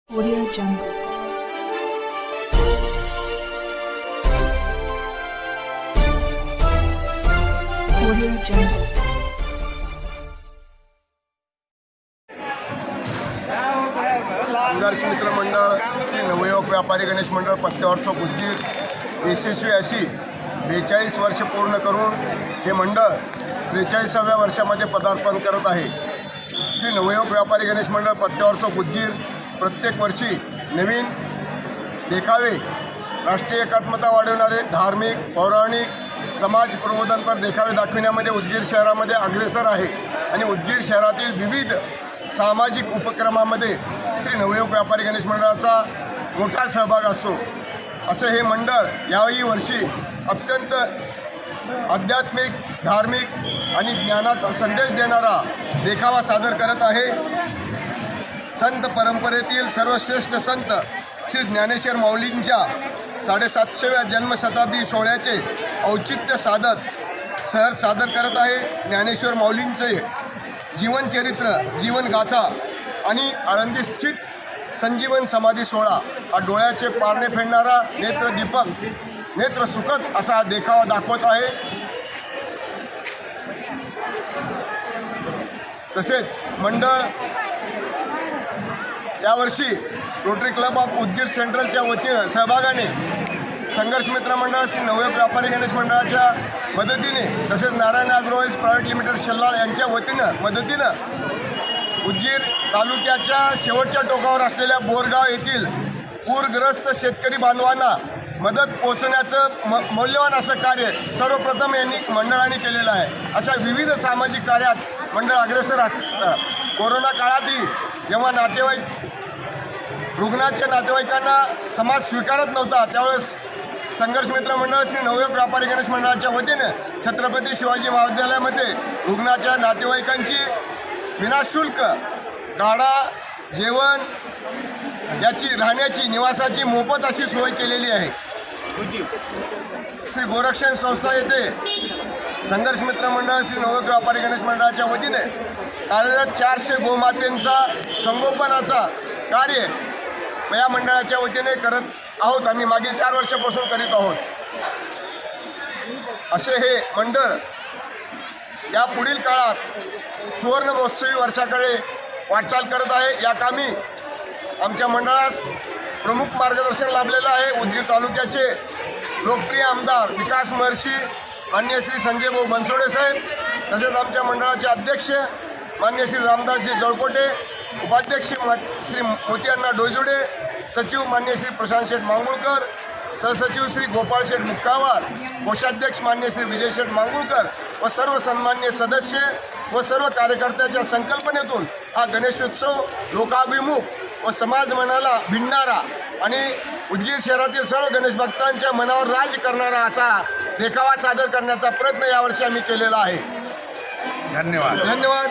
Audio Jungle. Audio Jungle. संघर्ष मित्र मंडळ श्री नवयुवक व्यापारी गणेश मंडळ पत्त्यावर चौक उदगीर यशस्वी अशी 42 वर्ष पूर्ण करून हे मंडळ 43व्या वर्षामध्ये पदार्पण करत आहे। श्री नवयुवक व्यापारी गणेश मंडळ पत्त्यावर चौक उदगीर प्रत्येक वर्षी नवीन देखावे, राष्ट्रीय एकात्मता वाढवणारे धार्मिक, पौराणिक, समाज प्रबोधनपर देखावे दाखविण्यामध्ये उदगीर शहरामध्ये अग्रेसर आहे आणि उदगीर शहरातील विविध सामाजिक उपक्रमामध्ये श्री नवयुवक व्यापारी गणेश मंडळाचा मोठा सहभाग असतो। असे हे मंडळ याही वर्षी अत्यंत आध्यात्मिक, धार्मिक आणि ज्ञानाचा संदेश देणारा देखावा सादर करत आहे। संत परंपरेतील सर्वश्रेष्ठ संत श्री ज्ञानेश्वर माऊलींच्या 750व्या जन्मशताब्दी सोहळ्याचे औचित्य सादर करत आहे। ज्ञानेश्वर माऊलींचे जीवनचरित्र, जीवनगाथा आणि आळंदी स्थित संजीवन समाधी सोहळा हा डोळ्याचे पारणे फेडणारा नेत्रदीपक, नेत्रसुखद असा हा देखावा दाखवत आहे। तसेच मंडळ यावर्षी रोटरी क्लब ऑफ उदगीर सेंट्रलच्या वतीनं सहभागाने संघर्ष मित्र मंडळ श्री नवयुवक व्यापारी गणेश मंडळाच्या मदतीने तसेच नारायण ॲग्रोवेल्स प्रायव्हेट लिमिटेड शेल्लाळ यांच्या मदतीनं उदगीर तालुक्याच्या शेवटच्या टोकावर असलेल्या बोरगाव येथील पूरग्रस्त शेतकरी बांधवांना मदत पोहोचण्याचं मौल्यवान असं कार्य सर्वप्रथम मंडळाने केलेलं आहे। अशा विविध सामाजिक कार्यात मंडळ अग्रेसर असतं। कोरोना काळातही जेव्हा रुग्णाच्या नातेवाईकांना समाज स्वीकारत नव्हता त्यावेळेस संघर्ष मित्र मंडळ श्री नवयुवक व्यापारी गणेश मंडळाच्या वतीने छत्रपती शिवाजी महाविद्यालयामध्ये रुग्णाच्या नातेवाईकांची विनाशुल्क गाडा, जेवण याची, राहण्याची, निवासाची मोफत अशी सोय केलेली आहे। श्री गोरक्षण संस्था येथे संघर्ष मित्र मंडळ श्री नवयुवक व्यापारी गणेश मंडळाच्या वतीने कार्यरत 400 गोमातेंचा संगोपनाचा कार्य या मंडळाच्या वतीने करत आहोत। आम्ही मागील 4 वर्षापासून करीत आहोत। असे हे मंडळ या पुढील काळात सुवर्ण महोत्सवी वर्षाकडे वाटचाल करत आहे। या कामी आमच्या मंडळास प्रमुख मार्गदर्शन लाभलेलं आहे उदगीर तालुक्याचे लोकप्रिय आमदार विकास महर्षी माननीय श्री संजय भाऊ बनसोडे साहेब, तसेच आमच्या मंडळाचे अध्यक्ष माननीय श्री रामदासजी जळकोटे, उपाध्यक्ष श्री मोतीअण्णा डोईजुडे, सचिव माननीय श्री प्रशांत शेठ मांगुळकर, सहसचिव श्री गोपाळ शेठ मुक्कावार, कोषाध्यक्ष माननीय श्री विजय शेठ मांगुळकर व सर्व सन्माननीय सदस्य व सर्व कार्यकर्त्याच्या संकल्पनेतून हा गणेशोत्सव लोकाभिमुख व समाज मनाला भिडणारा आणि उदगीर शहरातील सर्व गणेश भक्तांच्या मनावर राज करणारा असा देखावा सादर करण्याचा प्रयत्न यावर्षी आम्ही केलेला आहे। धन्यवाद। धन्यवाद।